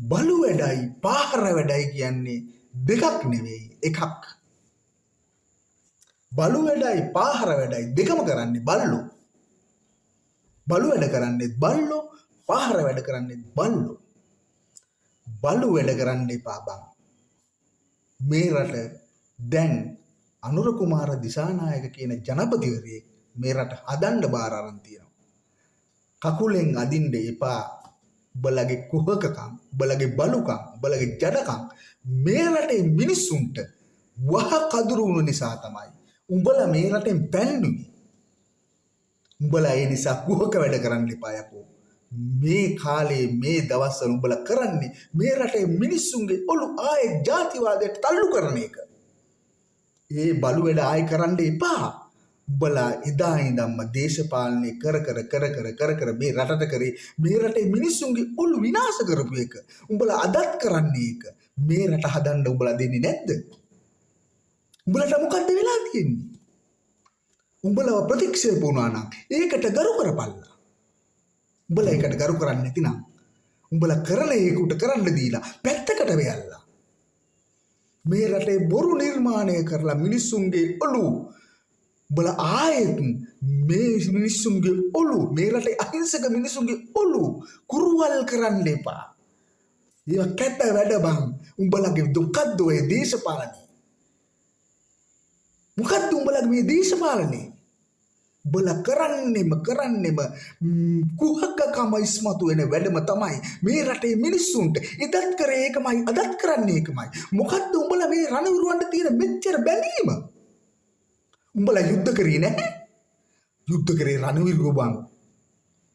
බලු වැඩයි පාහර වැඩයි කියන්නේ දෙකක් නෙවෙයි එකක්. බලු වැඩයි පාහර වැඩයි දෙකම කරන්නේ බල්ලෝ. බලු වැඩ කරන්නේ බල්ලෝ, පාහර වැඩ කරන්නේ බල්ලෝ. බලු වැඩ කරන්න එපා බං. මේ රට දැන් අනුර කුමාර දිසානායක කියන ජනපතිවරයෙක් මේ රට හදන්න බාර අරන් තියෙනවා. කකුලෙන් අදින්න එපා. උඹලගේ කුහකකම්, උඹලගේ බලුකම්, උඹලගේ ජඩකම් මේ රටේ මිනිස්සුන්ට වහ කදුරු වුණු නිසා තමයි උඹලා මේ රටෙන් පැන්නුනේ. උඹලා ඒ නිසා කුහක වැඩ කරන්න එපා යකෝ. මේ කාලේ මේ දවස්වල උඹලා කරන්නේ මේ රටේ මිනිස්සුන්ගේ ඔලු ආයේ ජාතිවාදයට තල්ලු කරන එක. ඒ බලු වැඩ ආයෙ කරන්න එපා. උඹලා එදා ඉඳන්ම දේශපාලනය කර මේ රටට කරේ මේ රටේ මිනිස්සුන්ගේ ඔලු විනාශ කරපු එක. උඹලා අදත් කරන්නේ ඒක. මේ රට හදන්න උඹලා දෙන්නේ නැද්ද? උඹලට මොකද්ද වෙලා තියෙන්නේ? උඹලව ප්‍රතික්ෂේප වුණා නම් ඒකට ගරු කරපල්ලා. උඹලා ඒකට ගරු කරන්නේ නැතිනම් උඹලා කරන ඒකට කරන්න දීලා පැත්තකට වෙයල්ලා. මේ රටේ බොරු නිර්මාණය කරලා මිනිස්සුන්ගේ ඔලු උඹලා ආයෙත් මේ මිනිස්සුන්ගේ ඔලු මේ රටේ අහිංසක මිනිස්සුන්ගේ ඔලු කුරුවල් කරන්න එපා. ඒක කැත වැඩ බං. උඹලගේ දුකද්ද ඔය දේශපාලනේ? මොකද්ද උඹලගේ මේ දේශපාලනේ? උඹලා කරන්නෙම කුහකකම ඉස්මතු වෙන වැඩම තමයි මේ රටේ මිනිස්සුන්ට. එදත් කරේ ඒකමයි අදත් කරන්නේ ඒකමයි. මොකද්ද උඹලා මේ රණවිරුවන්ට තියෙන මෙච්චර බැඳීම? උඹලා යුද්ධ කරේ නැහැ. යුද්ධ කරේ රණවිරුව බං.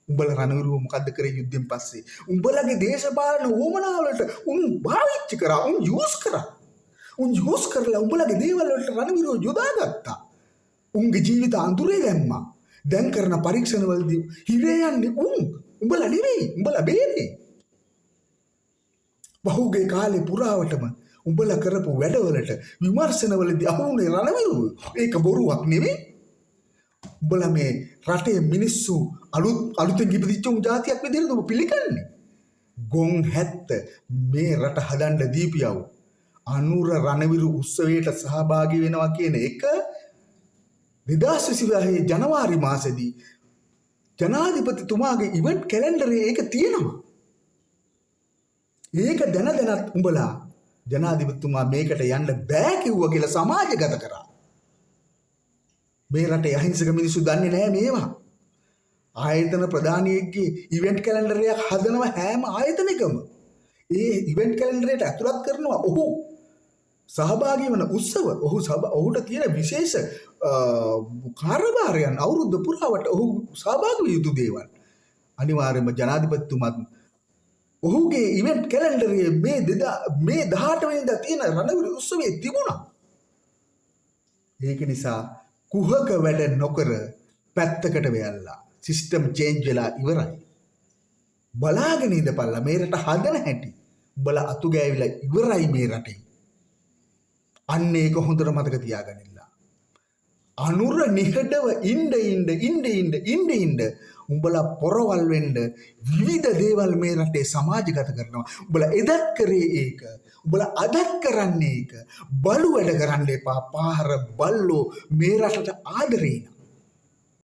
උඹලා රණවිරුව මොකද්ද කරේ යුද්ධෙන් පස්සේ? උඹලගේ දේශපාලන ඕමනාවලට උන් භාවිතා කරා, උන් යූස් කරා. උන් යූස් කරලා උඹලගේ දේවල් වලට රණවිරුව යොදාගත්තා. උන්ගේ ජීවිත අඳුරේ දැම්මා. දැන් කරන පරීක්ෂණවලදී හිරේ යන්නේ උඹලා නෙවෙයි. උඹලා බේරේ. බහුගේ කාලේ පුරාවටම උඹලා කරපු වැඩවලට විමර්ශනවලදී අහුනේ රණවිරුව. ඒක බොරුවක් නෙවෙයි. උඹලා මේ රටේ මිනිස්සු අලුතෙන් ඉපදිච්ච ජාතියක් විදිහට ඔබ පිළිගන්නේ. ගොන් 70 මේ රට හදන්න දීපියව. අනුර රණවිරු උත්සවයට සහභාගී වෙනවා කියන එක 2025 ජනවාරි මාසෙදී ජනාධිපතිතුමාගේ ඉවෙන්ට් කැලෙන්ඩරේ ඒක තියෙනවා. ඒක දැනත් උඹලා ජනාධිපතිතුමා මේකට යන්න බෑ කිව්වා කියලා සමාජගත කරා. මේ රටේ අහිංසක මිනිස්සු දන්නේ නැහැ මේවා. ආයතන ප්‍රධානියෙක්ගේ ඉවෙන්ට් කැලෙන්ඩරයක් හදනවා හැම ආයතනයකම. ඒ ඉවෙන්ට් කැලෙන්ඩරයට ඇතුළත් කරනවා ඔහු සහභාගී වන උත්සව, ඔහුට තියෙන විශේෂ කාර්යභාරයන් අවුරුද්ද පුරාවට ඔහු සහභාගී විය යුතු දේවල්. අනිවාර්යයෙන්ම ජනාධිපතිතුමත් ඔහුගේ ඉවෙන්ට් කැලෙන්ඩරයේ මේ 18 වෙනිදා තියෙන රණවිරු උත්සවයේ තිබුණා. ඒක නිසා කුහක වැඩ නොකර පැත්තකට වෙයල්ලා සිස්ටම් චේන්ජ් වෙලා ඉවරයි. බලාගෙන ඉඳපල්ලා මේ රට හදන හැටි. උඹලා අතු ගෑවිලා ඉවරයි මේ රටේ. අන්න ඒක හොඳට මතක තියාගන්න. අනුර නිහඬව ඉන්න උඹලා පොරවල් වෙන්න විවිධ දේවල් මේ රටේ සමාජගත කරනවා. උඹලා එදත් කරේ ඒක. උඹලා අදත් කරන්නේ ඒක. බලු වැඩ කරන්න එපා. පාහර බල්ලෝ මේ රටට ආදරේ